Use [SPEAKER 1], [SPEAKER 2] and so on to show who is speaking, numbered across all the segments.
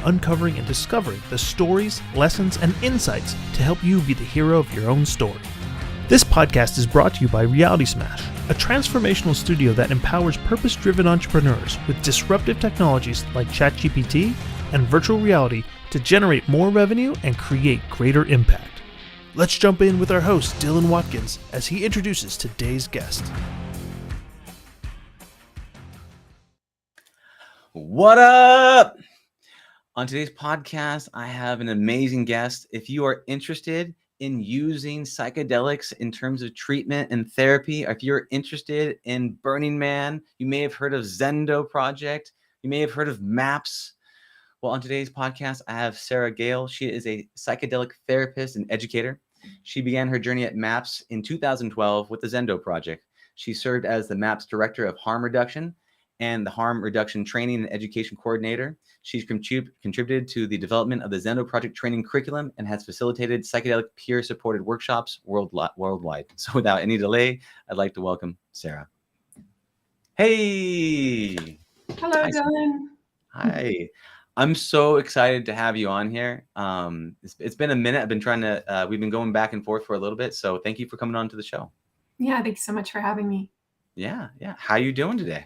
[SPEAKER 1] uncovering and discovering the stories, lessons, and insights to help you be the hero of your own story. This podcast is brought to you by Reality Smash, a transformational studio that empowers purpose-driven entrepreneurs with disruptive technologies like ChatGPT and virtual reality to generate more revenue and create greater impact. Let's jump in with our host, Dylan Watkins, as he introduces today's guest.
[SPEAKER 2] What up? On today's podcast, I have an amazing guest. If you are interested in using psychedelics in terms of treatment and therapy, or if you're interested in Burning Man, you may have heard of Zendo Project, you may have heard of MAPS. Well, on today's podcast, I have Sara Gael. She is a psychedelic therapist and educator. She began her journey at MAPS in 2012 with the Zendo Project. She served as the MAPS Director of Harm Reduction and the Harm Reduction Training and Education Coordinator. She's contributed to the development of the Zendo Project training curriculum and has facilitated psychedelic peer-supported workshops worldwide. So without any delay, I'd like to welcome Sara. Hey!
[SPEAKER 3] Hello, Dylan.
[SPEAKER 2] Hi. I'm so excited to have you on here. It's been a minute. I've been trying to, we've been going back and forth for a little bit. So thank you for coming on to the show.
[SPEAKER 3] Yeah, thanks so much for having me.
[SPEAKER 2] Yeah. How are you doing today?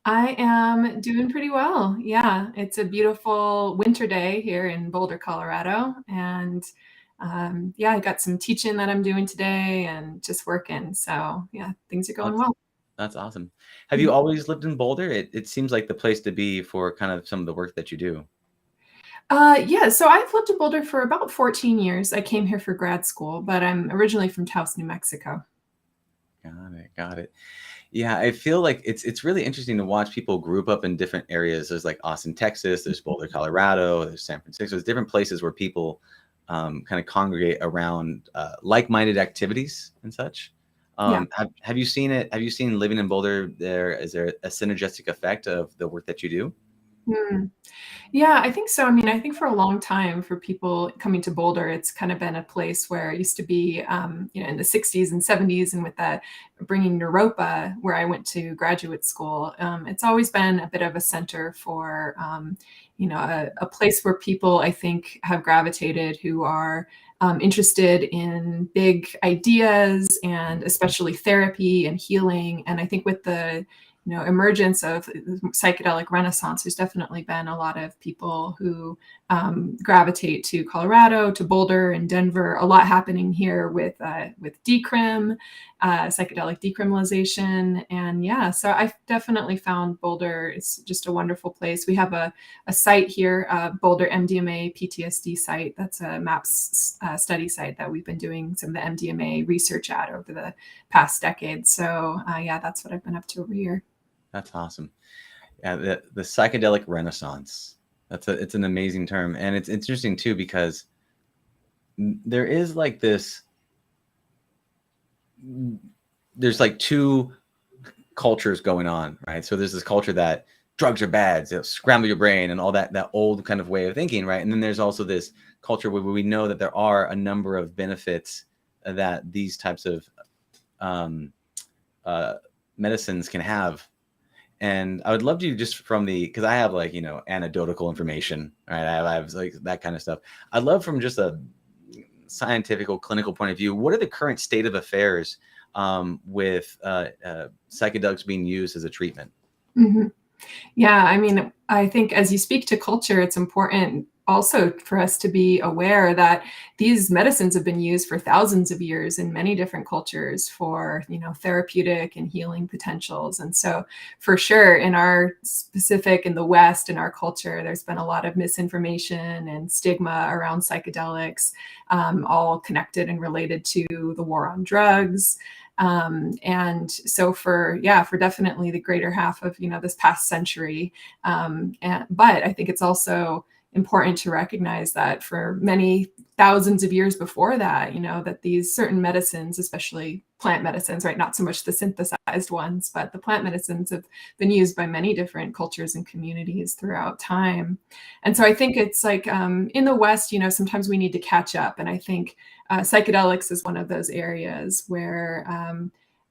[SPEAKER 3] I am doing pretty well. Yeah, it's a beautiful winter day here in Boulder, Colorado. And I got some teaching that I'm doing today and just working. So yeah, things are going well.
[SPEAKER 2] That's awesome. Have you always lived in Boulder? It seems like the place to be for kind of some of the work that you do.
[SPEAKER 3] Yeah, so I've lived in Boulder for about 14 years. I came here for grad school, but I'm originally from Taos, New Mexico.
[SPEAKER 2] Got it. Yeah, I feel like it's really interesting to watch people group up in different areas. There's like Austin, Texas, there's Boulder, Colorado, there's San Francisco. There's different places where people kind of congregate around like-minded activities and such. Have you seen it? Have you seen living in Boulder there? Is there a synergistic effect of the work that you do?
[SPEAKER 3] Yeah, I think so. I mean, I think for a long time for people coming to Boulder, it's kind of been a place where it used to be, in the 60s and 70s, and with that bringing Europa, where I went to graduate school, it's always been a bit of a center for, a place where people, I think, have gravitated who are interested in big ideas and especially therapy and healing. And I think with the emergence of psychedelic renaissance, there's definitely been a lot of people who gravitate to Colorado, to Boulder and Denver. A lot happening here with decrim, psychedelic decriminalization. And so I've definitely found Boulder is just a wonderful place. We have a site here, Boulder MDMA PTSD site. That's a MAPS study site that we've been doing some of the MDMA research at over the past decade. So that's what I've been up to over here.
[SPEAKER 2] That's awesome. Yeah, the psychedelic renaissance. It's an amazing term. And it's interesting too, because there is like this, there's like two cultures going on, right? So there's this culture that drugs are bad, so scramble your brain and all that old kind of way of thinking, right? And then there's also this culture where we know that there are a number of benefits that these types of medicines can have. And I would love to just because I have anecdotal information, right? I have like that kind of stuff. I'd love from just a scientific or clinical point of view, what are the current state of affairs with psychedelics being used as a treatment?
[SPEAKER 3] Mm-hmm. Yeah, I mean, I think as you speak to culture, it's important also for us to be aware that these medicines have been used for thousands of years in many different cultures for, therapeutic and healing potentials. And so for sure, in the West, in our culture, there's been a lot of misinformation and stigma around psychedelics, all connected and related to the war on drugs. And so for definitely the greater half of, this past century. But I think it's also important to recognize that for many thousands of years before that, that these certain medicines, especially plant medicines, right? Not so much the synthesized ones, but the plant medicines have been used by many different cultures and communities throughout time. And so I think it's like in the West, sometimes we need to catch up. And I think psychedelics is one of those areas where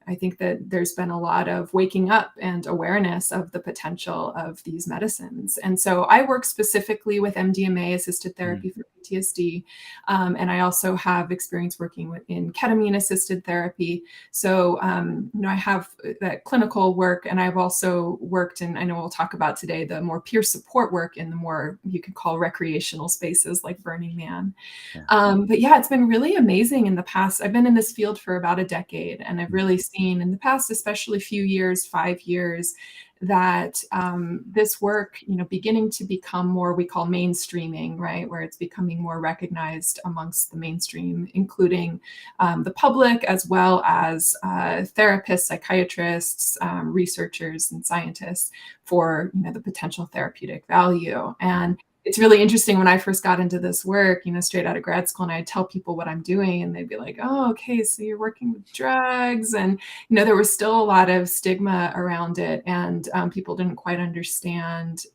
[SPEAKER 3] I think that there's been a lot of waking up and awareness of the potential of these medicines. And so I work specifically with MDMA-assisted therapy for PTSD. And I also have experience working in ketamine-assisted therapy. So, I have that clinical work, and I've also worked in, I know we'll talk about today, the more peer support work in the more, you could call recreational spaces like Burning Man. But yeah, it's been really amazing in the past. I've been in this field for about a decade, and I've really seen in the past, especially few years, 5 years, that this work, beginning to become more, we call mainstreaming, right? Where it's becoming more recognized amongst the mainstream, including the public, as well as therapists, psychiatrists, researchers, and scientists for, the potential therapeutic value. And it's really interesting when I first got into this work, straight out of grad school, and I'd tell people what I'm doing, and they'd be like, "Oh, okay, so you're working with drugs." And, there was still a lot of stigma around it, and people didn't quite understand,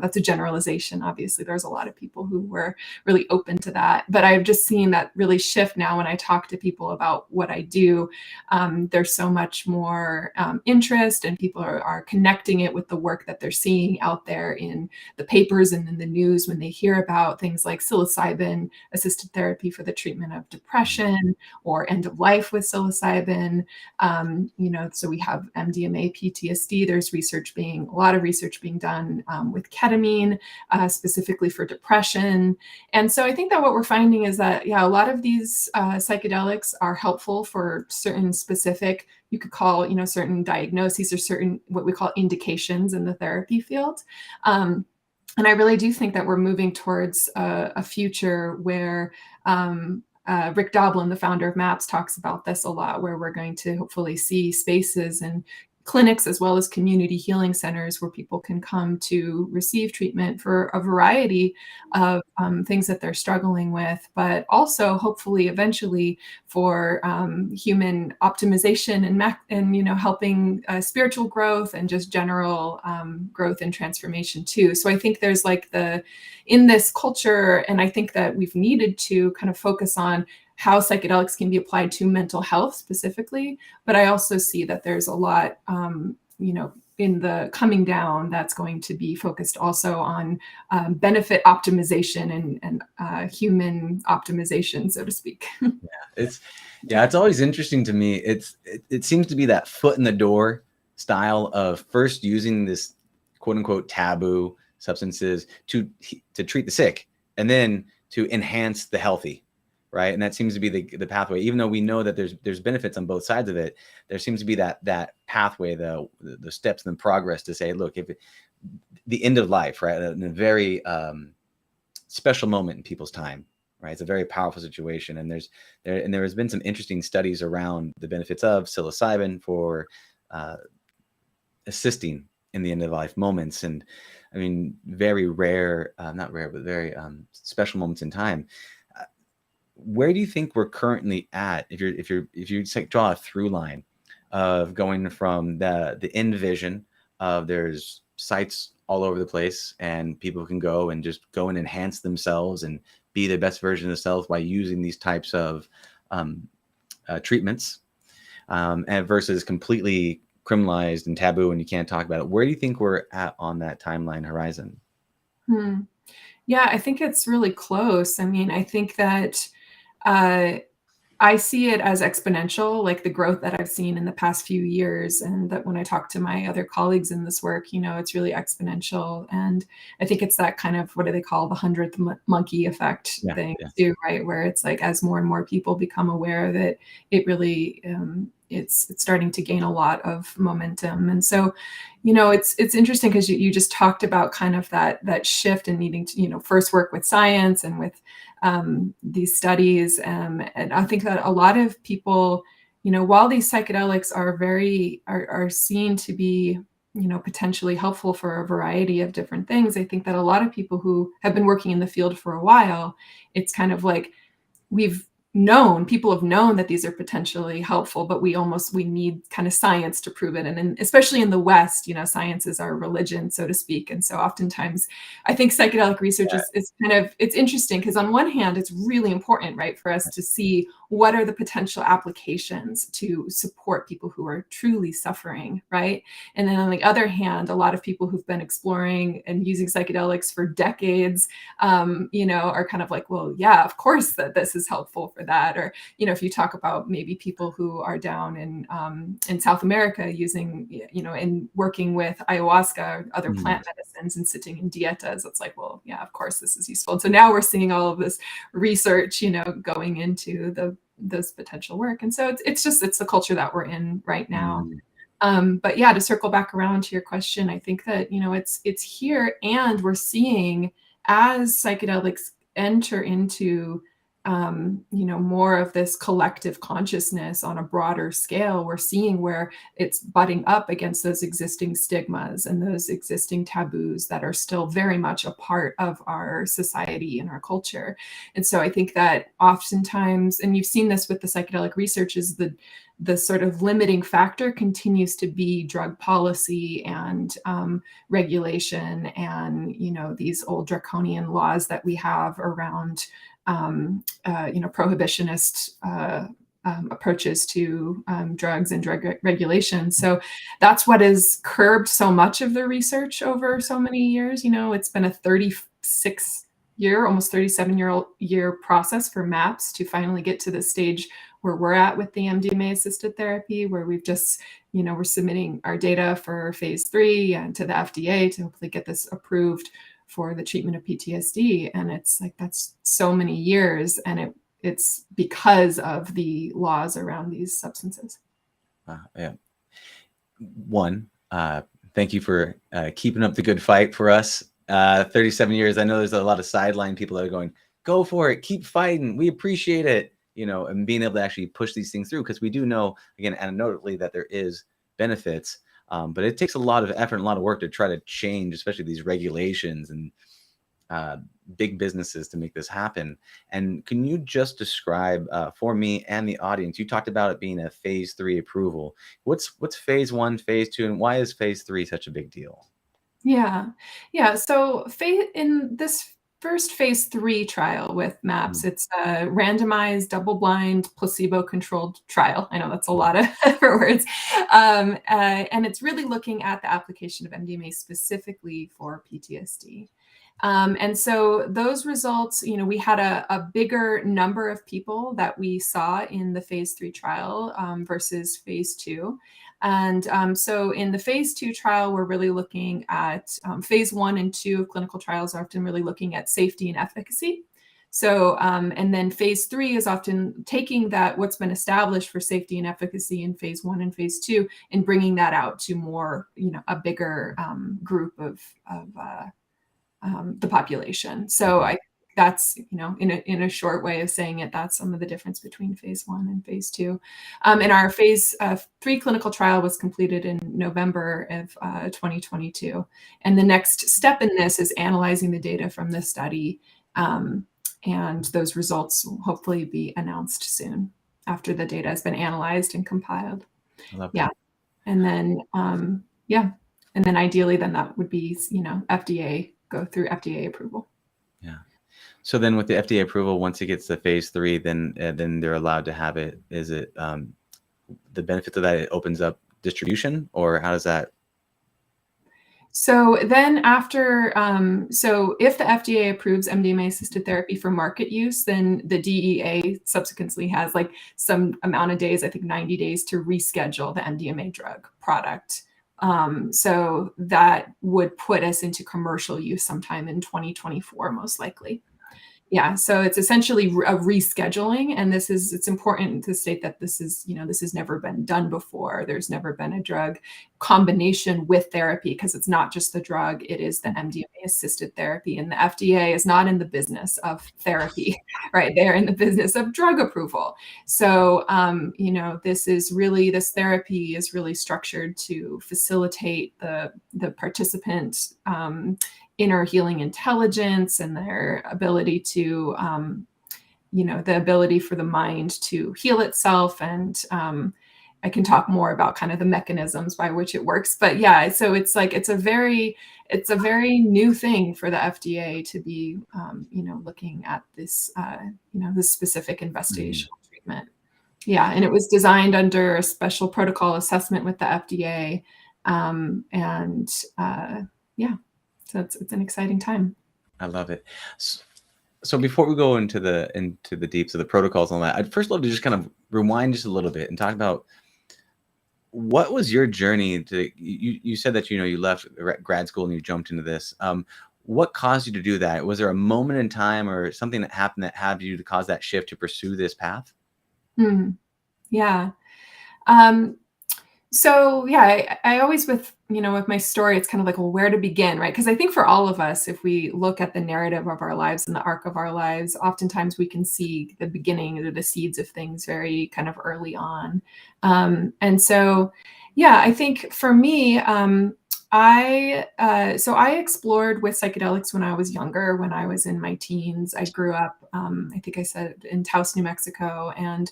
[SPEAKER 3] that's a generalization. Obviously, there's a lot of people who were really open to that. But I've just seen that really shift now when I talk to people about what I do. There's so much more interest, and people are connecting it with the work that they're seeing out there in the papers and in the news when they hear about things like psilocybin assisted therapy for the treatment of depression or end of life with psilocybin. So we have MDMA PTSD. There's a lot of research being done with ketamine, specifically for depression. And so I think that what we're finding is that, a lot of these psychedelics are helpful for certain specific, you could call, certain diagnoses or certain what we call indications in the therapy field. And I really do think that we're moving towards a future where Rick Doblin, the founder of MAPS, talks about this a lot, where we're going to hopefully see spaces and clinics as well as community healing centers where people can come to receive treatment for a variety of things that they're struggling with, but also hopefully eventually for human optimization and helping spiritual growth and just general growth and transformation too. So I think there's in this culture, and I think that we've needed to kind of focus on how psychedelics can be applied to mental health specifically. But I also see that there's a lot, in the coming down that's going to be focused also on benefit optimization and human optimization, so to speak.
[SPEAKER 2] It's always interesting to me. It seems to be that foot in the door style of first using this quote unquote taboo substances to treat the sick, and then to enhance the healthy. Right. And that seems to be the pathway, even though we know that there's benefits on both sides of it. There seems to be that pathway, the steps and the progress to say, look, the end of life, right, in a very special moment in people's time, right? It's a very powerful situation. And there has been some interesting studies around the benefits of psilocybin for assisting in the end of life moments. And I mean, very rare, not rare, but very special moments in time. Where do you think we're currently at? If you draw a through line of going from the end vision of there's sites all over the place and people can go and just go and enhance themselves and be the best version of themselves by using these types of treatments, and versus completely criminalized and taboo and you can't talk about it. Where do you think we're at on that timeline horizon?
[SPEAKER 3] Yeah, I think it's really close. I mean, I think that I see it as exponential, like the growth that I've seen in the past few years. And that when I talk to my other colleagues in this work, it's really exponential. And I think it's that kind of, what do they call the 100th monkey effect thing too, right? Where it's like, as more and more people become aware that it really, it's starting to gain a lot of momentum. And so, it's interesting because you just talked about kind of that shift in needing to, first work with science and with these studies. And I think that a lot of people, while these psychedelics are seen to be, potentially helpful for a variety of different things, I think that a lot of people who have been working in the field for a while, it's kind of like people have known that these are potentially helpful, but we need kind of science to prove it. And especially in the West, science is our religion, so to speak. And so oftentimes I think psychedelic research is kind of, it's interesting because on one hand, it's really important, right, for us to see what are the potential applications to support people who are truly suffering, right? And then on the other hand, a lot of people who've been exploring and using psychedelics for decades, are kind of like, well, yeah, of course that this is helpful for that. Or, if you talk about maybe people who are down in South America using, and working with ayahuasca or other plant medicines and sitting in dietas, it's like, well, yeah, of course this is useful. And so now we're seeing all of this research, going into this potential work. And so it's the culture that we're in right now. But yeah, to circle back around to your question, I think that, it's here, and we're seeing as psychedelics enter into more of this collective consciousness on a broader scale, we're seeing where it's butting up against those existing stigmas and those existing taboos that are still very much a part of our society and our culture. And so I think that oftentimes, and you've seen this with the psychedelic research, is the sort of limiting factor continues to be drug policy and regulation, and these old draconian laws that we have around prohibitionist approaches to drugs and drug regulation. So that's what has curbed so much of the research over so many years. It's been a 36-year, almost 37-year process for MAPS to finally get to the stage where we're at with the MDMA-assisted therapy, where we've just, we're submitting our data for phase 3 and to the FDA to hopefully get this approved for the treatment of PTSD. And it's like, that's so many years, and it's because of the laws around these substances.
[SPEAKER 2] Yeah. Thank you for keeping up the good fight for us. 37 years. I know there's a lot of sideline people that are going, go for it, keep fighting, we appreciate it, and being able to actually push these things through, because we do know, again, anecdotally, that there is benefits. But it takes a lot of effort and a lot of work to try to change, especially these regulations and big businesses, to make this happen. And can you just describe for me and the audience, you talked about it being a phase 3 approval. What's phase 1, phase 2, and why is phase 3 such a big deal?
[SPEAKER 3] Yeah. So in this first phase 3 trial with MAPS, it's a randomized, double-blind, placebo-controlled trial. I know that's a lot of words. And it's really looking at the application of MDMA specifically for PTSD. And so those results, we had a bigger number of people that we saw in the phase 3 trial versus phase 2. And so in the phase 2 trial, we're really looking at phase 1 and 2 of clinical trials are often really looking at safety and efficacy. So, and then phase 3 is often taking that, what's been established for safety and efficacy in phase 1 and phase 2, and bringing that out to more, a bigger group of the population. So that's, in a short way of saying it, that's some of the difference between phase 1 and phase 2. And our phase 3 clinical trial was completed in November of 2022. And the next step in this is analyzing the data from this study. And those results will hopefully be announced soon after the data has been analyzed and compiled. Yeah. And then, and then ideally, then that would be, FDA, go through FDA approval.
[SPEAKER 2] Yeah. So then with the FDA approval, once it gets to phase 3, then they're allowed to have it. Is it the benefit of that, it opens up distribution, or how does that?
[SPEAKER 3] So then after, so if the FDA approves MDMA-assisted therapy for market use, then the DEA subsequently has like some amount of days, I think 90 days, to reschedule the MDMA drug product. So that would put us into commercial use sometime in 2024, most likely. Yeah, so it's essentially a rescheduling, and it's important to state that this has never been done before. There's never been a drug combination with therapy, because it's not just the drug, it is the MDMA-assisted therapy, and the FDA is not in the business of therapy, right? They're in the business of drug approval. So, this therapy is really structured to facilitate the participant inner healing intelligence and their ability to, the ability for the mind to heal itself. And I can talk more about kind of the mechanisms by which it works. But yeah, so it's a very new thing for the FDA to be, looking at this, this specific investigational treatment. treatment. Yeah, and it was designed under a special protocol assessment with the FDA. And yeah, so it's an exciting time.
[SPEAKER 2] I love it. So before we go into the deeps of the protocols and all that, I'd first love to just kind of rewind just a little bit and talk about what was your journey to, you said that, you left grad school and you jumped into this. What caused you to do that? Was there a moment in time or something that happened that had you to cause that shift to pursue this path?
[SPEAKER 3] Yeah. So yeah, I always with my story, it's kind of like, well, where to begin, right? Because I think for all of us, if we look at the narrative of our lives and the arc of our lives, oftentimes we can see the beginning or the seeds of things very kind of early on. And so, yeah, I think for me, I explored with psychedelics when I was younger, when I was in my teens. I grew up, I think I said, in Taos, New Mexico, and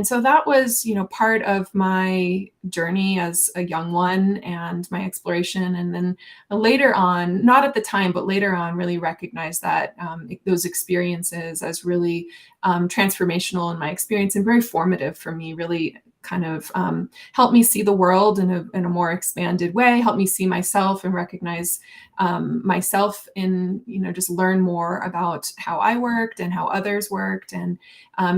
[SPEAKER 3] so that was part of my journey as a young one and my exploration. And then later on, not at the time, but later on, really recognized that those experiences as really transformational in my experience and very formative for me. Really kind of helped me see the world in a more expanded way, helped me see myself and recognize myself in, just learn more about how I worked and how others worked. And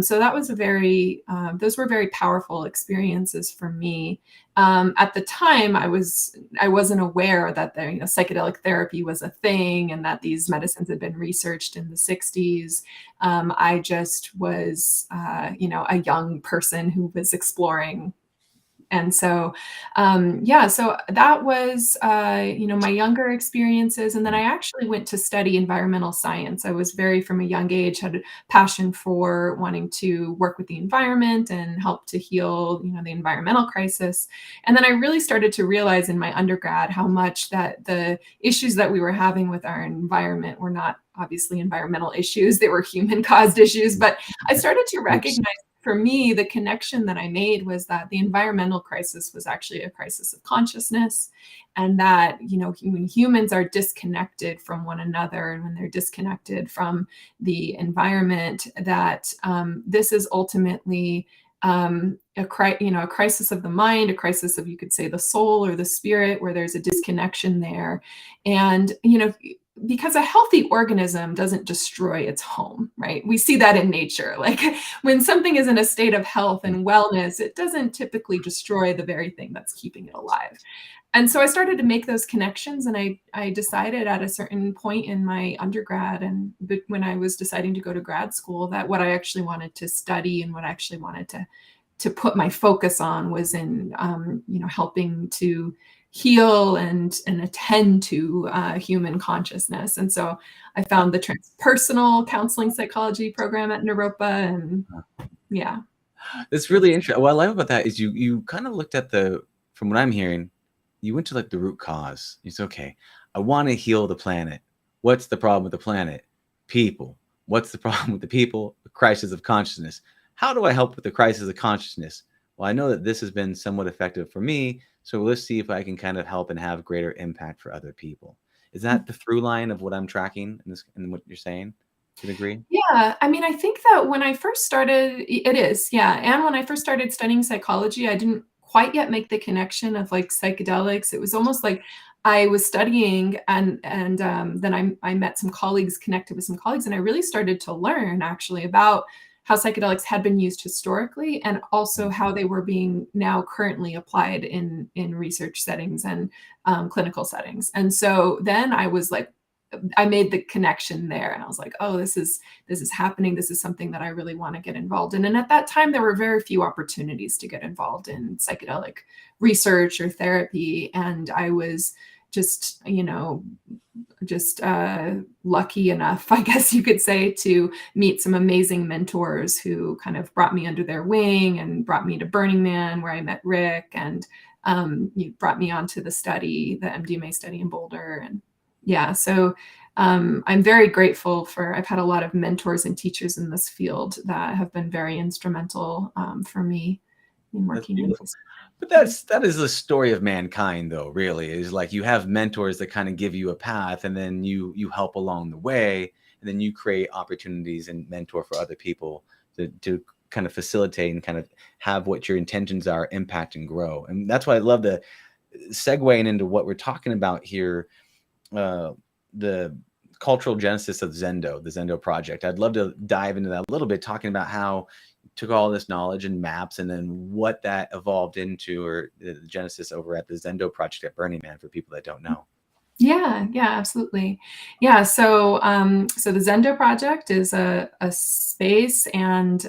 [SPEAKER 3] so that was those were very powerful experiences for me. At the time, I wasn't aware that psychedelic therapy was a thing and that these medicines had been researched in the 60s. I just was, a young person who was exploring. And so, so that was, my younger experiences. And then I actually went to study environmental science. I was from a young age, had a passion for wanting to work with the environment and help to heal, the environmental crisis. And then I really started to realize in my undergrad how much that the issues that we were having with our environment were not obviously environmental issues. They were human-caused issues. But I started to recognize, for me, the connection that I made was that the environmental crisis was actually a crisis of consciousness, and that, when humans are disconnected from one another and when they're disconnected from the environment, that this is ultimately a crisis of the mind, a crisis of, you could say, the soul or the spirit, where there's a disconnection there. And, because a healthy organism doesn't destroy its home, right? We see that in nature. Like when something is in a state of health and wellness, it doesn't typically destroy the very thing that's keeping it alive. And so I started to make those connections, and I decided at a certain point in my undergrad and when I was deciding to go to grad school, that what I actually wanted to study and what I actually wanted to put my focus on was in, helping to heal and attend to human consciousness. And so I found the transpersonal counseling psychology program at Naropa, and yeah.
[SPEAKER 2] It's really interesting. What I like about that is you kind of looked at from what I'm hearing, you went to like the root cause. You said, okay, I want to heal the planet. What's the problem with the planet? People. What's the problem with the people? The crisis of consciousness. How do I help with the crisis of consciousness? Well, I know that this has been somewhat effective for me, so let's see if I can kind of help and have greater impact for other people. Is that the through line of what I'm tracking in what you're saying? Do you agree?
[SPEAKER 3] Yeah, I mean, I think that when I first started, it is, yeah. And when I first started studying psychology, I didn't quite yet make the connection of like psychedelics. It was almost like I was studying, and then I met some colleagues, connected with some colleagues, and I really started to learn actually about how psychedelics had been used historically, and also how they were being now currently applied in research settings and clinical settings. And so then I was like, I made the connection there, and I was like, oh, this is happening. This is something that I really want to get involved in. And at that time, there were very few opportunities to get involved in psychedelic research or therapy. And I was just lucky enough, I guess you could say, to meet some amazing mentors who kind of brought me under their wing and brought me to Burning Man, where I met Rick, and you brought me onto the MDMA study in Boulder. And yeah, so I'm very grateful I've had a lot of mentors and teachers in this field that have been very instrumental for me in working in this.
[SPEAKER 2] But that is the story of mankind, though, really, is like you have mentors that kind of give you a path, and then you help along the way, and then you create opportunities and mentor for other people to kind of facilitate and kind of have what your intentions are impact and grow. And that's why I love the segueing into what we're talking about here, the cultural genesis of Zendo, the Zendo Project. I'd love to dive into that a little bit, talking about how you took all this knowledge and maps and then what that evolved into, or the genesis over at the Zendo Project at Burning Man for people that don't know.
[SPEAKER 3] Yeah, absolutely. Yeah, so so the Zendo Project is a space, and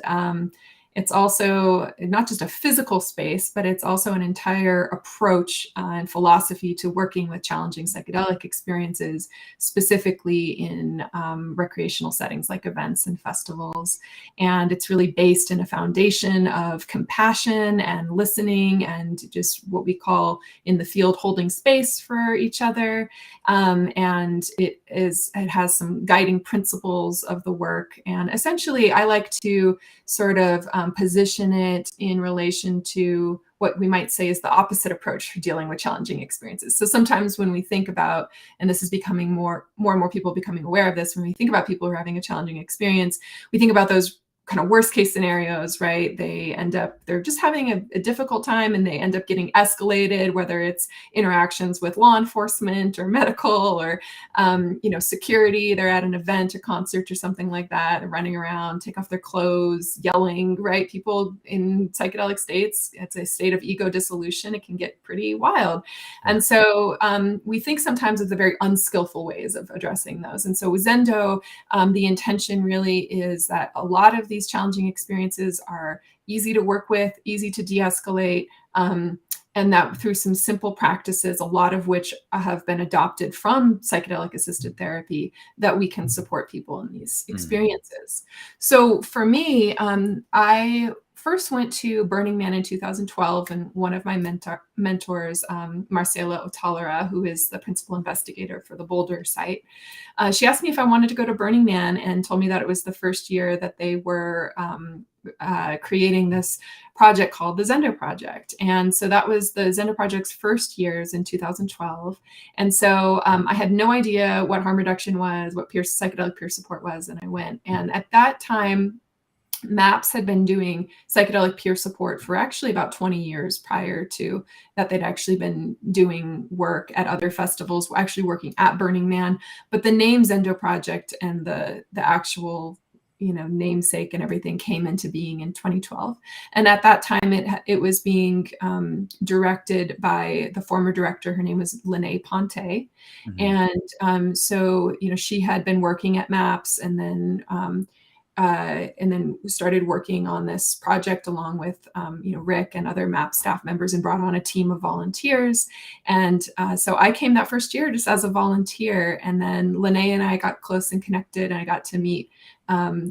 [SPEAKER 3] it's also not just a physical space, but it's also an entire approach and philosophy to working with challenging psychedelic experiences, specifically in recreational settings like events and festivals. And it's really based in a foundation of compassion and listening, and just what we call in the field holding space for each other. And it has some guiding principles of the work. And essentially, I like to sort of position it in relation to what we might say is the opposite approach for dealing with challenging experiences. So sometimes when we think about, and this is becoming more and more people becoming aware of this, when we think about people who are having a challenging experience, we think about those kind of worst case scenarios, right? They're just having a difficult time, and they end up getting escalated, whether it's interactions with law enforcement or medical or, security. They're at an event or concert or something like that, and running around, take off their clothes, yelling, right? People in psychedelic states, it's a state of ego dissolution. It can get pretty wild. And so we think sometimes of the very unskillful ways of addressing those. And so with Zendo, the intention really is that a lot of these challenging experiences are easy to work with, easy to de-escalate, and that through some simple practices, a lot of which have been adopted from psychedelic-assisted therapy, that we can support people in these experiences. So for me, I first went to Burning Man in 2012, and one of my mentors, Marcela Otalera, who is the principal investigator for the Boulder site, she asked me if I wanted to go to Burning Man, and told me that it was the first year that they were creating this project called the Zendo Project. And so that was the Zendo Project's first years in 2012. And so I had no idea what harm reduction was, what psychedelic peer support was, and I went. And at that time, MAPS had been doing psychedelic peer support for actually about 20 years prior to that. They'd actually been doing work at other festivals, actually working at Burning Man. But the name Zendo Project and the actual namesake and everything came into being in 2012. And at that time, it was being directed by the former director. Her name was Lene Ponte. And so, she had been working at MAPS, and then started working on this project along with, Rick and other MAP staff members, and brought on a team of volunteers. And so I came that first year just as a volunteer. And then Lene and I got close and connected, and I got to meet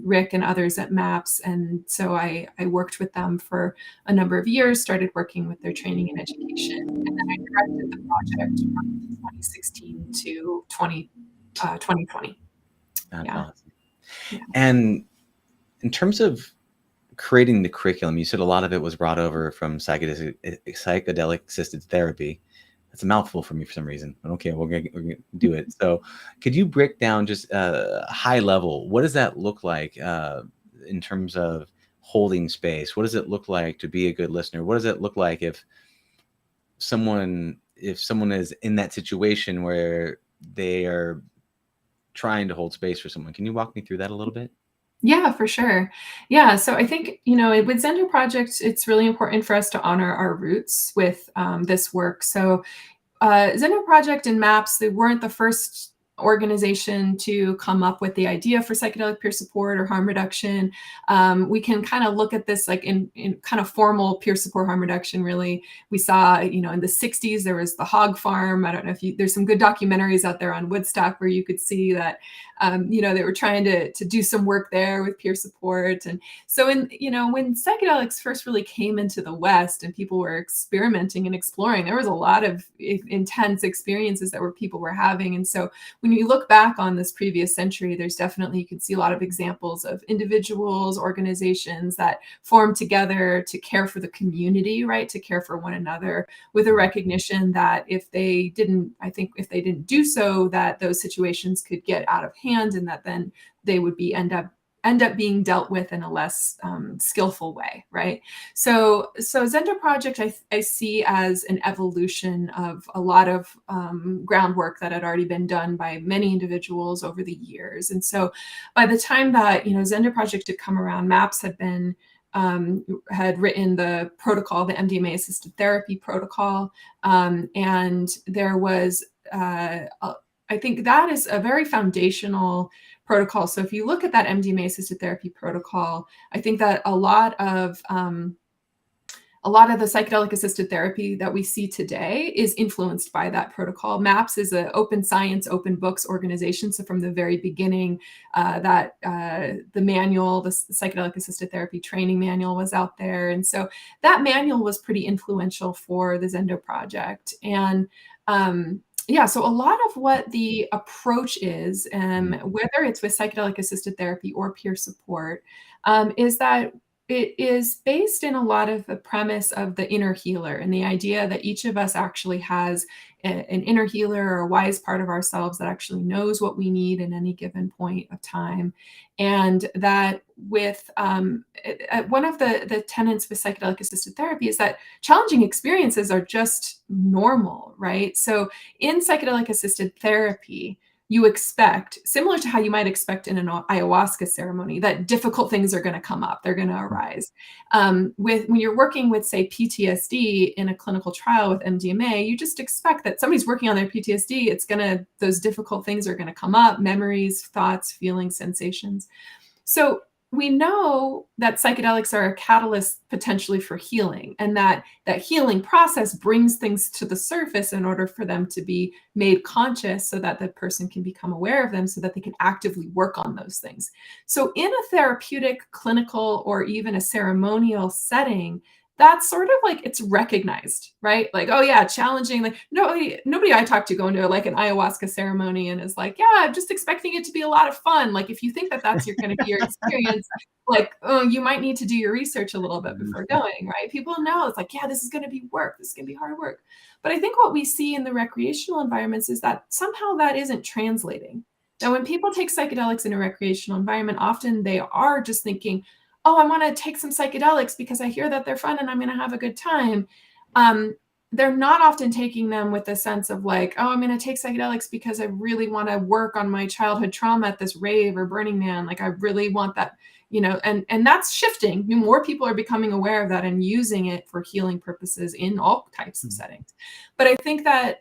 [SPEAKER 3] Rick and others at MAPS. And so I worked with them for a number of years, started working with their training and education. And then I directed the project from 2016 to 2020.
[SPEAKER 2] That's awesome. Yeah. And in terms of creating the curriculum, you said a lot of it was brought over from psychedelic-assisted therapy. That's a mouthful for me for some reason, but okay, we're gonna do it. So could you break down just high level, what does that look like in terms of holding space? What does it look like to be a good listener? What does it look like if someone is in that situation where they are trying to hold space for someone? Can you walk me through that a little bit?
[SPEAKER 3] Yeah, for sure. Yeah. So I think, with Zendo Project, it's really important for us to honor our roots with this work. So Zendo Project and MAPS, they weren't the first organization to come up with the idea for psychedelic peer support or harm reduction. We can kind of look at this like in kind of formal peer support harm reduction. Really, we saw, in the 60s, there was the hog farm. I don't know if there's some good documentaries out there on Woodstock where you could see that, they were trying to do some work there with peer support. And so when psychedelics first really came into the West and people were experimenting and exploring, there was a lot of intense experiences that people were having. And so when you look back on this previous century, there's definitely, you can see a lot of examples of individuals, organizations that formed together to care for the community, right? To care for one another, with a recognition that if they didn't do so, that those situations could get out of hand, and that then they would end up end up being dealt with in a less skillful way, right? So Zendo Project I see as an evolution of a lot of groundwork that had already been done by many individuals over the years. And so by the time that, Zendo Project had come around, MAPS had written the protocol, the MDMA-Assisted Therapy protocol, and there was, I think that is a very foundational protocol. So if you look at that MDMA-Assisted Therapy protocol, I think that a lot of the psychedelic-assisted therapy that we see today is influenced by that protocol. MAPS is an open science, open books organization. So from the very beginning, the manual, the psychedelic-assisted therapy training manual was out there. And so that manual was pretty influential for the Zendo Project. And so a lot of what the approach is, whether it's with psychedelic-assisted therapy or peer support, is that it is based in a lot of the premise of the inner healer and the idea that each of us actually has an inner healer or a wise part of ourselves that actually knows what we need in any given point of time. And that with one of the tenets with psychedelic assisted therapy is that challenging experiences are just normal, right? So in psychedelic assisted therapy, you expect, similar to how you might expect in an ayahuasca ceremony, that difficult things are going to come up, they're going to arise. When you're working with, say, PTSD in a clinical trial with MDMA, you just expect that somebody's working on their PTSD, those difficult things are going to come up, memories, thoughts, feelings, sensations. So we know that psychedelics are a catalyst potentially for healing, and that healing process brings things to the surface in order for them to be made conscious so that the person can become aware of them so that they can actively work on those things. So in a therapeutic, clinical, or even a ceremonial setting, that's sort of like it's recognized, right? Like, oh yeah, challenging. Like nobody I talk to go into like an ayahuasca ceremony and is like, yeah, I'm just expecting it to be a lot of fun. Like if you think that that's going to be your experience, like, oh, you might need to do your research a little bit before going, right? People know it's like, yeah, this is going to be work. This is going to be hard work. But I think what we see in the recreational environments is that somehow that isn't translating. Now, when people take psychedelics in a recreational environment, often they are just thinking, oh, I want to take some psychedelics because I hear that they're fun and I'm going to have a good time. They're not often taking them with a sense of like, oh, I'm going to take psychedelics because I really want to work on my childhood trauma at this rave or Burning Man. Like I really want that, and that's shifting. More people are becoming aware of that and using it for healing purposes in all types of settings. But I think that,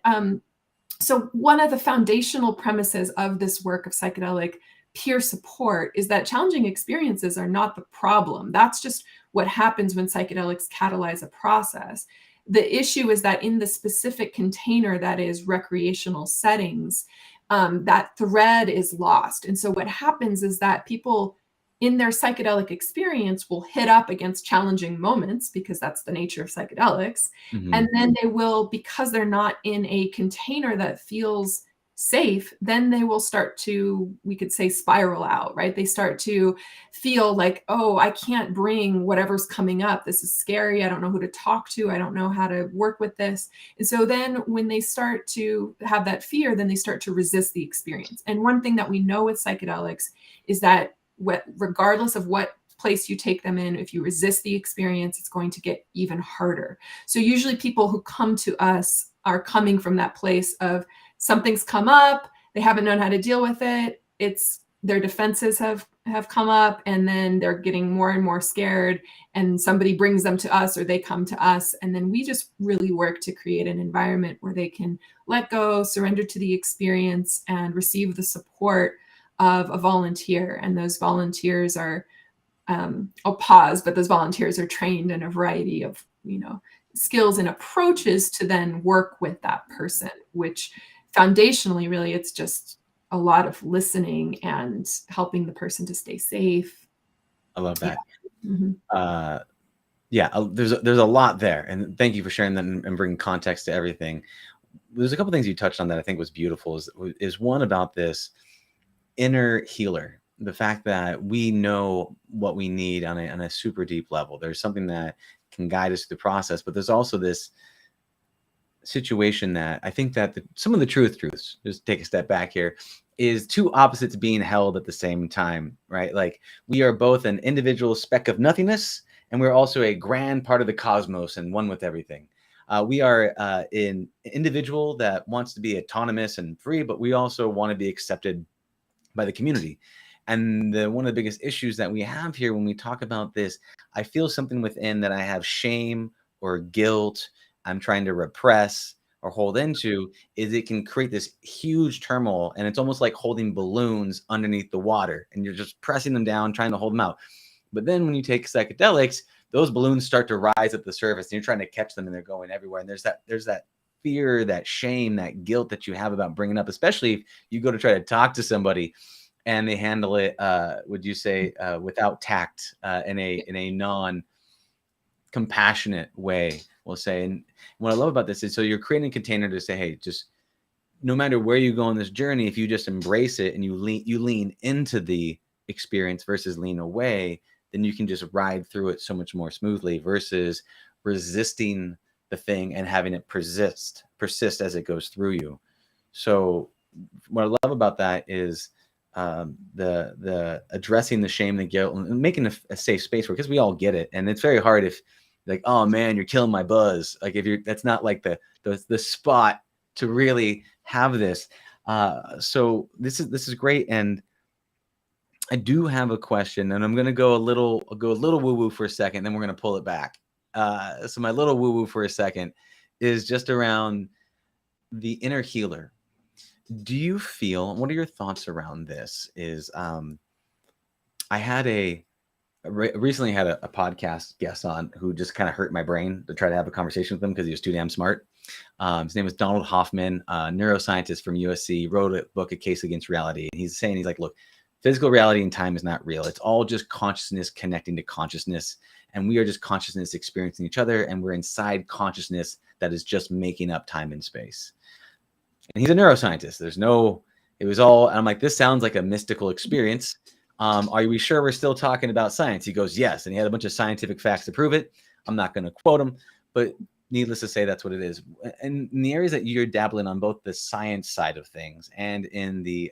[SPEAKER 3] so one of the foundational premises of this work of psychedelic peer support is that challenging experiences are not the problem. That's just what happens when psychedelics catalyze a process. The issue is that in the specific container that is recreational settings, that thread is lost. And so what happens is that people in their psychedelic experience will hit up against challenging moments because that's the nature of psychedelics. And then they will, because they're not in a container that feels safe, then they will start to, we could say, spiral out, right? They start to feel like, oh, I can't bring whatever's coming up. This is scary. I don't know who to talk to. I don't know how to work with this. And so then when they start to have that fear, then they start to resist the experience. And one thing that we know with psychedelics is that regardless of what place you take them in, if you resist the experience, it's going to get even harder. So usually people who come to us are coming from that place of something's come up, they haven't known how to deal with it, their defenses have come up, and then they're getting more and more scared, and somebody brings them to us or they come to us, and then we just really work to create an environment where they can let go, surrender to the experience, and receive the support of a volunteer. And those volunteers are, I'll pause, but those volunteers are trained in a variety of, skills and approaches to then work with that person, which foundationally, really, it's just a lot of listening and helping the person to stay safe.
[SPEAKER 2] I love that.
[SPEAKER 3] Yeah.
[SPEAKER 2] There's a lot there, and thank you for sharing that and bringing context to everything. There's a couple things you touched on that I think was beautiful. Is one about this inner healer, the fact that we know what we need on a super deep level. There's something that can guide us through the process, but there's also this situation that I think that some of the truths, just take a step back here, is two opposites being held at the same time, right? Like we are both an individual speck of nothingness, and we're also a grand part of the cosmos and one with everything. We are an individual that wants to be autonomous and free, but we also want to be accepted by the community. And one of the biggest issues that we have here when we talk about this, I feel something within that I have shame or guilt I'm trying to repress or hold into, is it can create this huge turmoil. And it's almost like holding balloons underneath the water, and you're just pressing them down, trying to hold them out. But then when you take psychedelics, those balloons start to rise at the surface, and you're trying to catch them, and they're going everywhere. And there's that fear, that shame, that guilt that you have about bringing up, especially if you go to try to talk to somebody and they handle it, would you say, without tact, in a non-compassionate way, we'll say. And what I love about this is, so you're creating a container to say, hey, just no matter where you go on this journey, if you just embrace it and you lean into the experience versus lean away, then you can just ride through it so much more smoothly versus resisting the thing and having it persist as it goes through you. So what I love about that is the addressing the shame, the guilt, and making a safe space for, because we all get it. And it's very hard if like, oh man, you're killing my buzz. Like if that's not like the spot to really have this. So this is great. And I do have a question, and I'm going to go a little woo-woo for a second, then we're going to pull it back. So my little woo-woo for a second is just around the inner healer. Do you feel, what are your thoughts around this? Is I recently had a podcast guest on who just kind of hurt my brain to try to have a conversation with him because he was too damn smart. His name was Donald Hoffman, a neuroscientist from USC, wrote a book, A Case Against Reality. And he's like, look, physical reality and time is not real. It's all just consciousness connecting to consciousness. And we are just consciousness experiencing each other. And we're inside consciousness that is just making up time and space. And he's a neuroscientist. And I'm like, this sounds like a mystical experience. Are we sure we're still talking about science? He goes, yes. And he had a bunch of scientific facts to prove it. I'm not going to quote him, but needless to say, that's what it is. And in the areas that you're dabbling on, both the science side of things and in the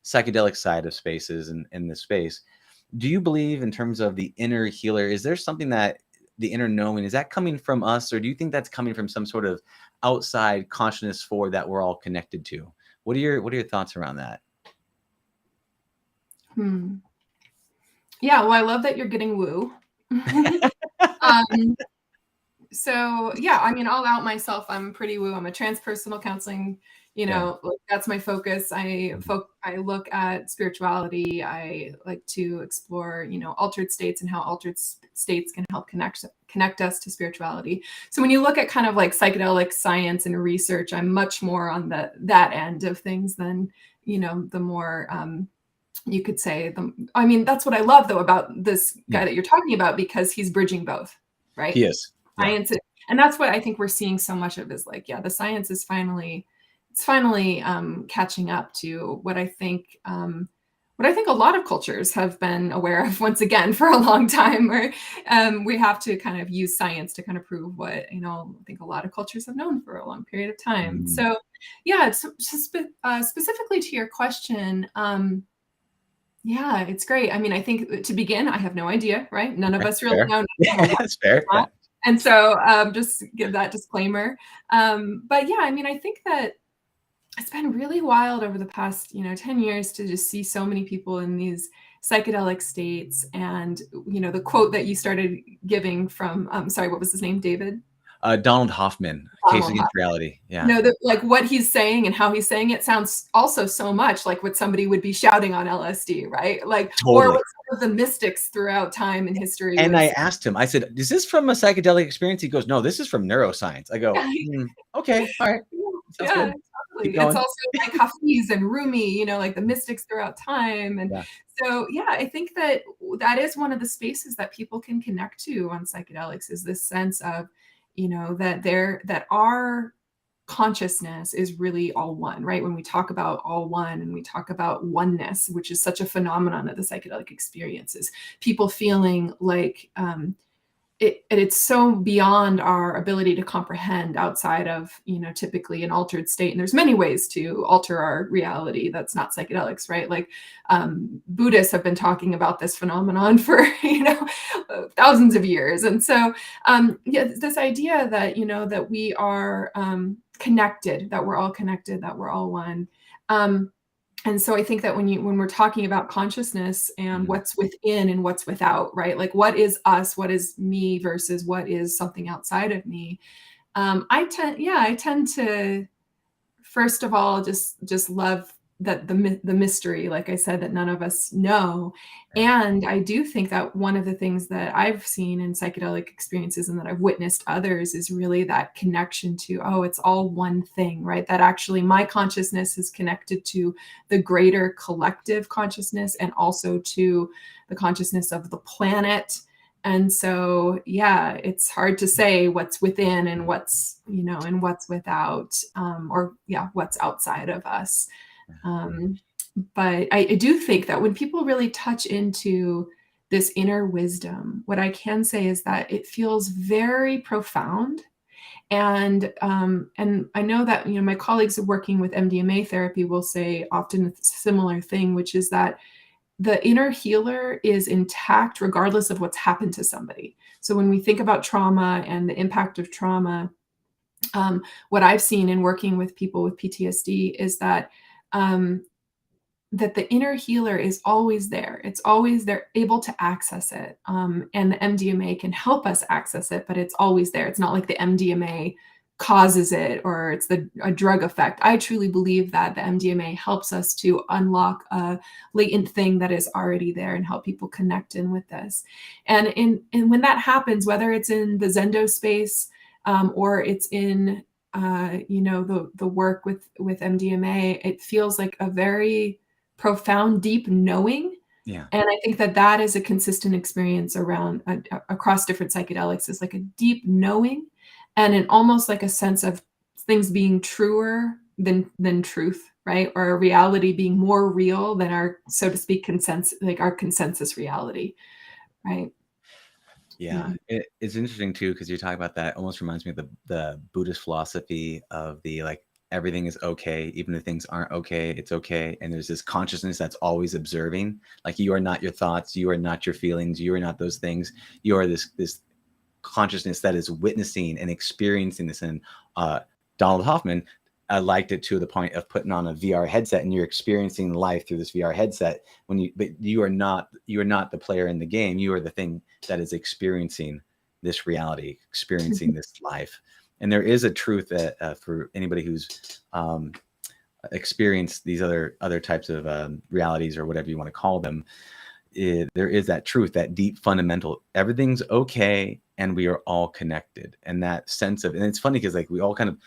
[SPEAKER 2] psychedelic side of spaces and in this space, do you believe in terms of the inner healer, is there something that the inner knowing, is that coming from us, or do you think that's coming from some sort of outside consciousness that we're all connected to? What are your thoughts around that?
[SPEAKER 3] Yeah, well, I love that you're getting woo. So yeah, I mean, I'll out myself. I'm pretty woo. I'm a transpersonal counseling, like, that's my focus. I look at spirituality. I like to explore, altered states and how altered states can help connect us to spirituality. So when you look at kind of like psychedelic science and research, I'm much more on that end of things than, the more, you could say that's what I love though about this guy that you're talking about, because he's bridging both, right?
[SPEAKER 2] He is.
[SPEAKER 3] Science, and that's what I think we're seeing so much of, is like, the science is finally catching up to what I think a lot of cultures have been aware of, once again, for a long time, where we have to kind of use science to kind of prove what, I think a lot of cultures have known for a long period of time. So yeah, it's specifically to your question. Yeah, it's great. I mean, I think to begin, I have no idea, right? None of us really know.
[SPEAKER 2] That's fair.
[SPEAKER 3] And so just give that disclaimer. But yeah, I mean, I think that it's been really wild over the past, 10 years to just see so many people in these psychedelic states. And, the quote that you started giving from, sorry, what was his name? David?
[SPEAKER 2] Donald Hoffman, Case Against Reality. Yeah.
[SPEAKER 3] Like what he's saying and how he's saying it sounds also so much like what somebody would be shouting on LSD, right? Like, totally. Or what some of the mystics throughout time and history.
[SPEAKER 2] And I asked him, I said, is this from a psychedelic experience? He goes, no, this is from neuroscience. I go, okay, all right. Sounds good.
[SPEAKER 3] It's also like Hafiz and Rumi, like the mystics throughout time. And so, yeah, I think that is one of the spaces that people can connect to on psychedelics, is this sense of, that our consciousness is really all one, right? When we talk about all one and we talk about oneness, which is such a phenomenon of the psychedelic experiences, people feeling like it's so beyond our ability to comprehend outside of, typically an altered state. And there's many ways to alter our reality that's not psychedelics, right? Like Buddhists have been talking about this phenomenon for, thousands of years. And so, this idea that, that we are connected, that we're all connected, that we're all one. And so I think that when we're talking about consciousness and what's within and what's without, right? Like what is us, what is me versus what is something outside of me. I tend to, first of all, just love that the mystery, like I said, that none of us know. And I do think that one of the things that I've seen in psychedelic experiences and that I've witnessed others is really that connection to, oh, it's all one thing, right? That actually my consciousness is connected to the greater collective consciousness and also to the consciousness of the planet. And so, yeah, it's hard to say what's within and what's, and what's without, what's outside of us. But I do think that when people really touch into this inner wisdom, what I can say is that it feels very profound. And I know that, my colleagues working with MDMA therapy will say often a similar thing, which is that the inner healer is intact regardless of what's happened to somebody. So when we think about trauma and the impact of trauma, what I've seen in working with people with PTSD is that that the inner healer is always there. It's always there, able to access it. And the MDMA can help us access it, but it's always there. It's not like the MDMA causes it or it's a drug effect. I truly believe that the MDMA helps us to unlock a latent thing that is already there and help people connect in with this. And when that happens, whether it's in the Zendo space or it's in the work with MDMA, it feels like a very profound, deep knowing.
[SPEAKER 2] Yeah.
[SPEAKER 3] And I think that is a consistent experience around across different psychedelics, is like a deep knowing and an almost like a sense of things being truer than truth, right? Or a reality being more real than our, so to speak, our consensus reality, right?
[SPEAKER 2] Yeah. It's interesting too, because you talk about that. It almost reminds me of the Buddhist philosophy of the like everything is okay, even if things aren't okay, it's okay. And there's this consciousness that's always observing. Like you are not your thoughts, you are not your feelings, you are not those things. You are this consciousness that is witnessing and experiencing this. And Donald Hoffman liked it to the point of putting on a VR headset and you're experiencing life through this VR headset. But you are not the player in the game. You are the thing that is experiencing this reality, experiencing this life. And there is a truth that for anybody who's experienced these other types of realities or whatever you want to call them, there is that truth, that deep fundamental, everything's okay and we are all connected. And that sense of, and it's funny because like we all kind of,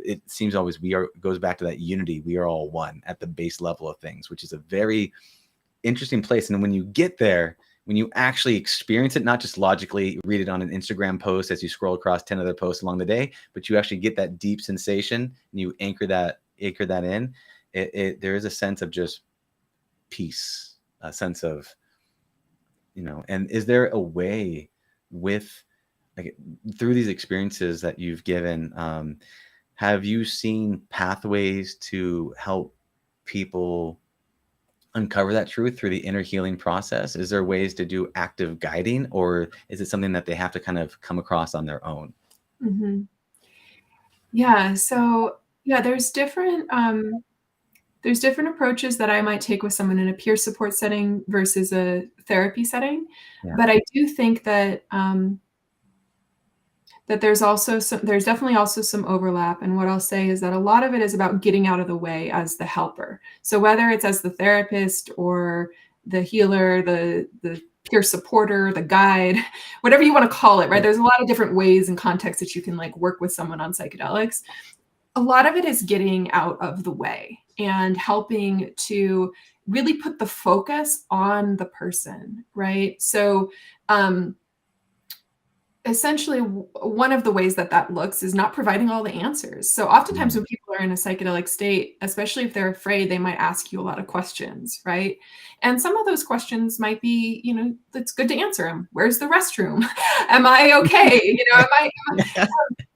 [SPEAKER 2] it seems always goes back to that unity. We are all one at the base level of things, which is a very interesting place. And when you get there, when you actually experience it, not just logically read it on an Instagram post as you scroll across 10 other posts along the day, but you actually get that deep sensation and you anchor that in, there is a sense of just peace, a sense of, and is there a way with, like, through these experiences that you've given, have you seen pathways to help people uncover that truth through the inner healing process? Is there ways to do active guiding, or is it something that they have to kind of come across on their own?
[SPEAKER 3] Mm-hmm. Yeah. So there's different approaches that I might take with someone in a peer support setting versus a therapy setting.
[SPEAKER 2] Yeah.
[SPEAKER 3] But I do think that that there's definitely also some overlap. And what I'll say is that a lot of it is about getting out of the way as the helper. So whether it's as the therapist or the healer, the peer supporter, the guide, whatever you want to call it, right? There's a lot of different ways and contexts that you can like work with someone on psychedelics. A lot of it is getting out of the way and helping to really put the focus on the person, right? So, essentially one of the ways that looks is not providing all the answers. So oftentimes
[SPEAKER 2] Mm.
[SPEAKER 3] when people are in a psychedelic state, especially if they're afraid, they might ask you a lot of questions, right? And some of those questions might be, it's good to answer them. Where's the restroom? Am I okay?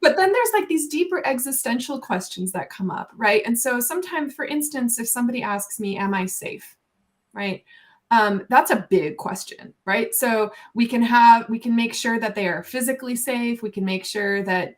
[SPEAKER 3] But then there's like these deeper existential questions that come up, right? And so sometimes, for instance, if somebody asks me, am I safe? Right? That's a big question, right? So we can make sure that they are physically safe. We can make sure that,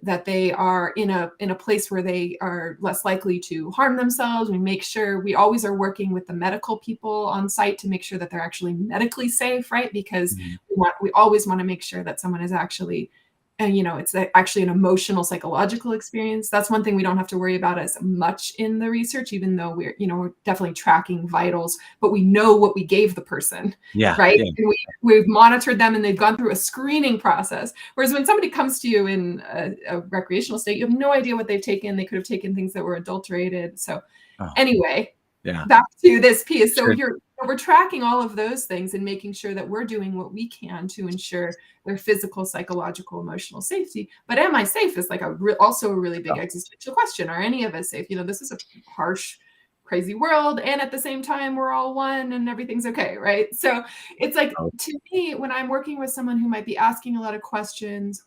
[SPEAKER 3] that they are in a place where they are less likely to harm themselves. We make sure we always are working with the medical people on site to make sure that they're actually medically safe, right? Because
[SPEAKER 2] Mhm.
[SPEAKER 3] we always want to make sure that someone is actually, and it's actually an emotional psychological experience. That's one thing we don't have to worry about as much in the research, even though we're definitely tracking vitals, but we know what we gave the person,
[SPEAKER 2] Yeah.
[SPEAKER 3] right?
[SPEAKER 2] Yeah.
[SPEAKER 3] And we've monitored them and they've gone through a screening process. Whereas when somebody comes to you in a recreational state, you have no idea what they've taken. They could have taken things that were adulterated. So
[SPEAKER 2] Oh,
[SPEAKER 3] anyway,
[SPEAKER 2] yeah.
[SPEAKER 3] back to this piece. So
[SPEAKER 2] Sure.
[SPEAKER 3] we're tracking all of those things and making sure that we're doing what we can to ensure their physical, psychological, emotional safety. But am I safe is like also a really big
[SPEAKER 2] Oh.
[SPEAKER 3] existential question. Are any of us safe? This is a harsh, crazy world, and at the same time, we're all one and everything's okay, right? So it's like,
[SPEAKER 2] Oh.
[SPEAKER 3] to me, when I'm working with someone who might be asking a lot of questions,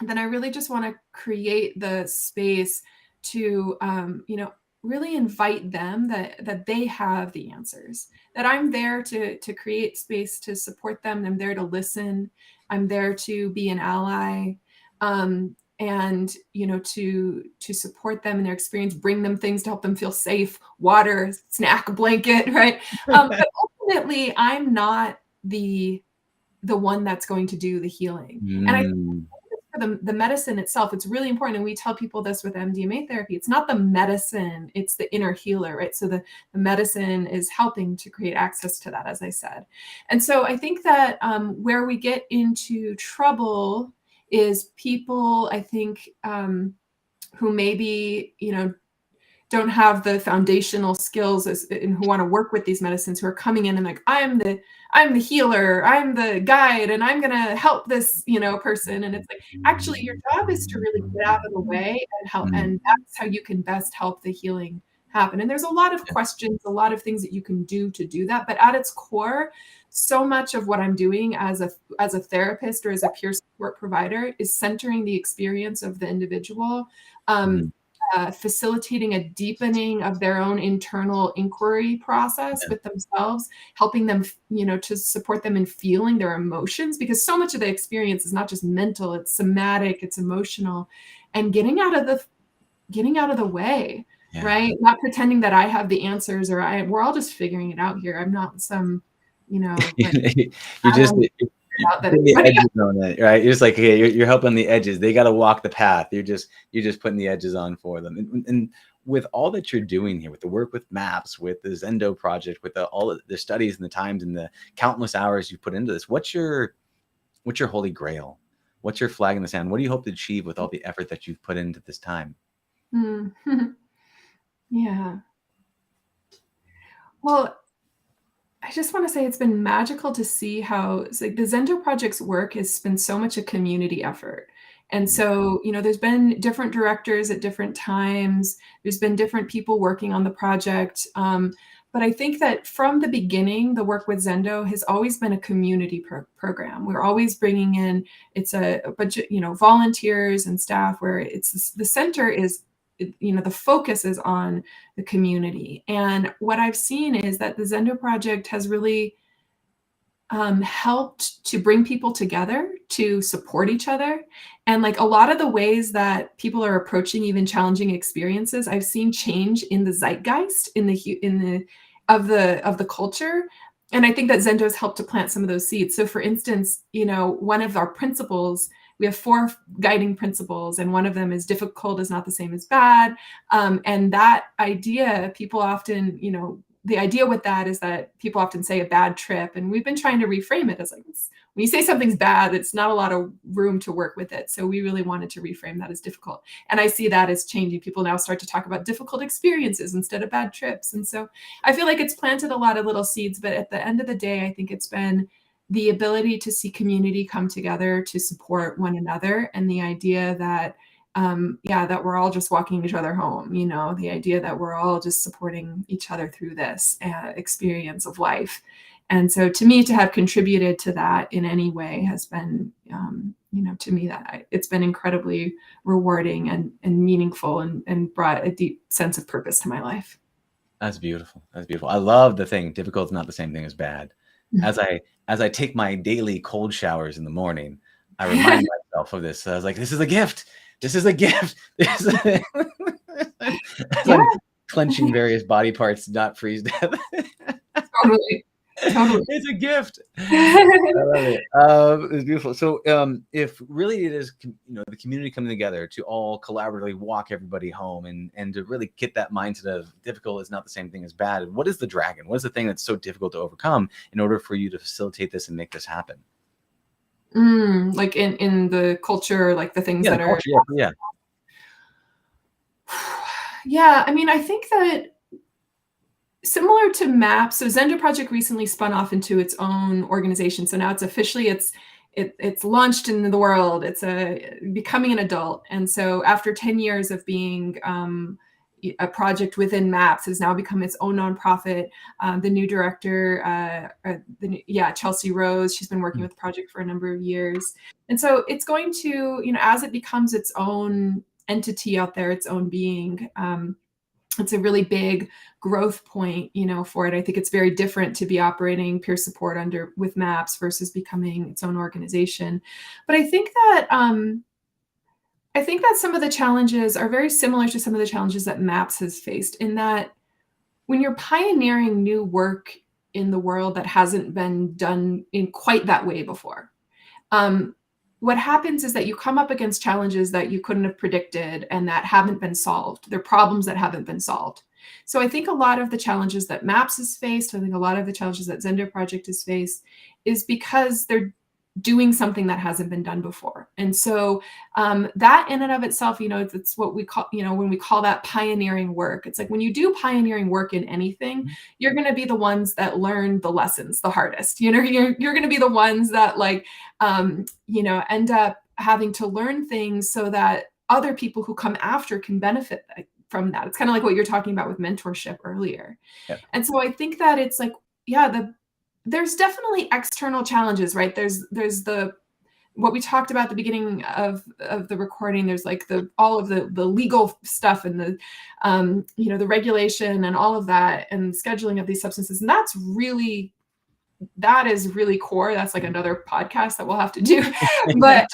[SPEAKER 3] then I really just want to create the space to, really invite them that they have the answers, that I'm there to create space to support them. I'm there to listen. I'm there to be an ally. And to support them in their experience, bring them things to help them feel safe, water, snack, blanket, right? But ultimately, I'm not the one that's going to do the healing. And I
[SPEAKER 2] Mm.
[SPEAKER 3] for the medicine itself, it's really important. And we tell people this with MDMA therapy. It's not the medicine, it's the inner healer, right? So the medicine is helping to create access to that, as I said. And so I think that where we get into trouble is people, I think, who maybe, don't have the foundational skills and who want to work with these medicines, who are coming in and like, I'm the healer, I'm the guide, and I'm going to help this, person. And it's like, actually, your job is to really get out of the way and help.
[SPEAKER 2] Mm.
[SPEAKER 3] And that's how you can best help the healing happen. And there's a lot of questions, a lot of things that you can do to do that. But at its core, so much of what I'm doing as a therapist or as a peer support provider is centering the experience of the individual.
[SPEAKER 2] Mm.
[SPEAKER 3] Facilitating a deepening of their own internal inquiry process with themselves, helping them, to support them in feeling their emotions, because so much of the experience is not just mental, it's somatic, it's emotional, and getting out of the way,
[SPEAKER 2] Yeah.
[SPEAKER 3] right? Not pretending that I have the answers or we're all just figuring it out here. I'm not some, like,
[SPEAKER 2] You just
[SPEAKER 3] out that
[SPEAKER 2] putting the
[SPEAKER 3] everybody
[SPEAKER 2] edges on it, right? You're just like, okay, you're helping the edges. They got to walk the path. You're just putting the edges on for them. And with all that you're doing here, with the work with MAPS, with the Zendo Project, with all of the studies and the times and the countless hours you put into this, what's your holy grail? What's your flag in the sand? What do you hope to achieve with all the effort that you've put into this time?
[SPEAKER 3] Yeah. Well, I just want to say it's been magical to see how it's like the Zendo Project's work has been so much a community effort. And so, there's been different directors at different times. There's been different people working on the project. But I think that from the beginning, the work with Zendo has always been a community program. We're always bringing in, it's a bunch of, volunteers and staff where the center is, the focus is on the community. And what I've seen is that the Zendo Project has really helped to bring people together to support each other. And like a lot of the ways that people are approaching even challenging experiences, I've seen change in the zeitgeist, in the of the culture. And I think that Zendo has helped to plant some of those seeds. So for instance, one of our principles, we have 4 guiding principles, and one of them is difficult is not the same as bad. And that idea, people often, the idea with that is that people often say a bad trip. And we've been trying to reframe it as like, when you say something's bad, it's not a lot of room to work with it. So we really wanted to reframe that as difficult. And I see that as changing. People now start to talk about difficult experiences instead of bad trips. And so I feel like it's planted a lot of little seeds, but at the end of the day, I think it's been the ability to see community come together to support one another, and the idea that that we're all just walking each other home, the idea that we're all just supporting each other through this experience of life. And so to me, to have contributed to that in any way has been, to me, that it's been incredibly rewarding and meaningful, and brought a deep sense of purpose to my life.
[SPEAKER 2] That's beautiful. That's beautiful. I love the thing. Difficult is not the same thing as bad. As I take my daily cold showers in the morning, I remind myself of this. So I was like, this is a gift. This is a gift. I'm clenching various body parts to not freeze death.
[SPEAKER 3] Totally.
[SPEAKER 2] It's a gift. I love it. It's beautiful. So if really it is, the community coming together to all collaboratively walk everybody home, and to really get that mindset of difficult is not the same thing as bad. What is the dragon? What is the thing that's so difficult to overcome in order for you to facilitate this and make this happen?
[SPEAKER 3] Like in the culture, like the things that are.
[SPEAKER 2] Yeah.
[SPEAKER 3] Yeah. I mean, I think that similar to MAPS, so Zendo Project recently spun off into its own organization. So now it's officially, it's launched in the world. It's becoming an adult. And so after 10 years of being a project within MAPS, has now become its own nonprofit. The new director, Chelsea Rose, she's been working with the project for a number of years. And so it's going to, as it becomes its own entity out there, its own being, it's a really big growth point, for it. I think it's very different to be operating peer support with MAPS versus becoming its own organization. But I think that some of the challenges are very similar to some of the challenges that MAPS has faced, in that when you're pioneering new work in the world that hasn't been done in quite that way before, what happens is that you come up against challenges that you couldn't have predicted and that haven't been solved. They're problems that haven't been solved. So I think a lot of the challenges that MAPS has faced, I think a lot of the challenges that Zendo Project has faced, is because they're doing something that hasn't been done before. And so that in and of itself, it's what we call, when we call that pioneering work, it's like when you do pioneering work in anything, you're going to be the ones that learn the lessons the hardest. You're going to be the ones that end up having to learn things so that other people who come after can benefit from that. It's kind of like what you're talking about with mentorship earlier. Yeah. And so I think that it's like, there's definitely external challenges, right? There's what we talked about at the beginning of the recording. There's like all of the legal stuff and the regulation and all of that, and scheduling of these substances. And that is really core. That's like another podcast that we'll have to do. But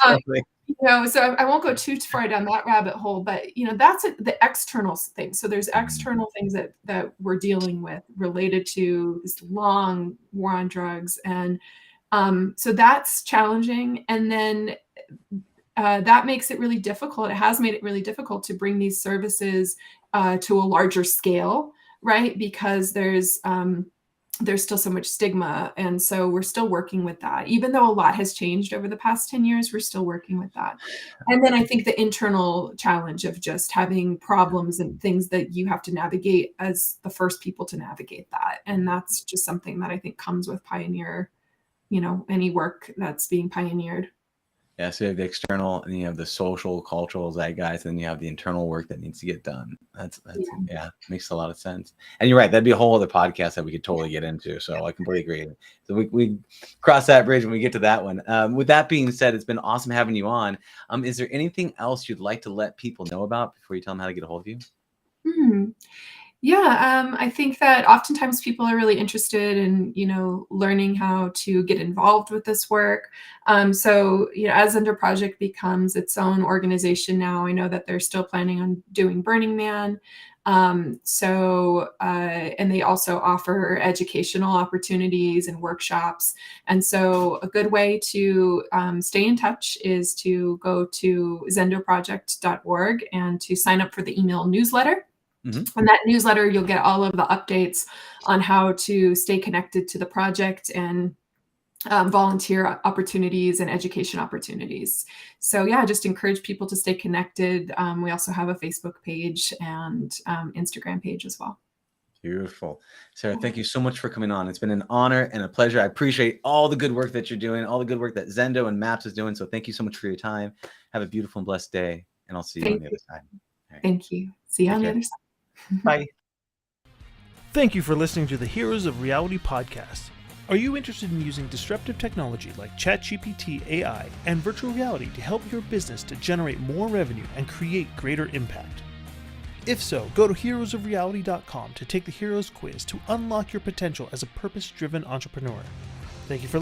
[SPEAKER 3] so I won't go too far down that rabbit hole, but that's the external thing. So there's external things that we're dealing with related to this long war on drugs. And so that's challenging. And then that makes it really difficult. It has made it really difficult to bring these services to a larger scale, right? Because there's still so much stigma. And so we're still working with that. Even though a lot has changed over the past 10 years, we're still working with that. And then I think the internal challenge of just having problems and things that you have to navigate as the first people to navigate that. And that's just something that I think comes with pioneer, any work that's being pioneered.
[SPEAKER 2] Yeah, so you have the external, and you have the social, cultural zeitgeist, and then you have the internal work that needs to get done. That's makes a lot of sense. And you're right, that'd be a whole other podcast that we could totally get into. So I completely agree. So we cross that bridge when we get to that one. With that being said, it's been awesome having you on. Is there anything else you'd like to let people know about before you tell them how to get a hold of you?
[SPEAKER 3] Yeah, I think that oftentimes people are really interested in, learning how to get involved with this work. So, as Zendo Project becomes its own organization now, I know that they're still planning on doing Burning Man. And they also offer educational opportunities and workshops. And so a good way to stay in touch is to go to zendoproject.org and to sign up for the email newsletter. Mm-hmm. And that newsletter, you'll get all of the updates on how to stay connected to the project and volunteer opportunities and education opportunities. So just encourage people to stay connected. We also have a Facebook page and Instagram page as well.
[SPEAKER 2] Beautiful. Sarah, thank you so much for coming on. It's been an honor and a pleasure. I appreciate all the good work that you're doing, all the good work that Zendo and Maps is doing. So thank you so much for your time. Have a beautiful and blessed day, and I'll see you on the other side. All right.
[SPEAKER 3] Thank you. See you on the other side.
[SPEAKER 2] Bye.
[SPEAKER 1] Thank you for listening to the Heroes of Reality podcast. Are you interested in using disruptive technology like ChatGPT AI and virtual reality to help your business to generate more revenue and create greater impact? If so, go to heroesofreality.com to take the Heroes quiz to unlock your potential as a purpose-driven entrepreneur. Thank you for listening.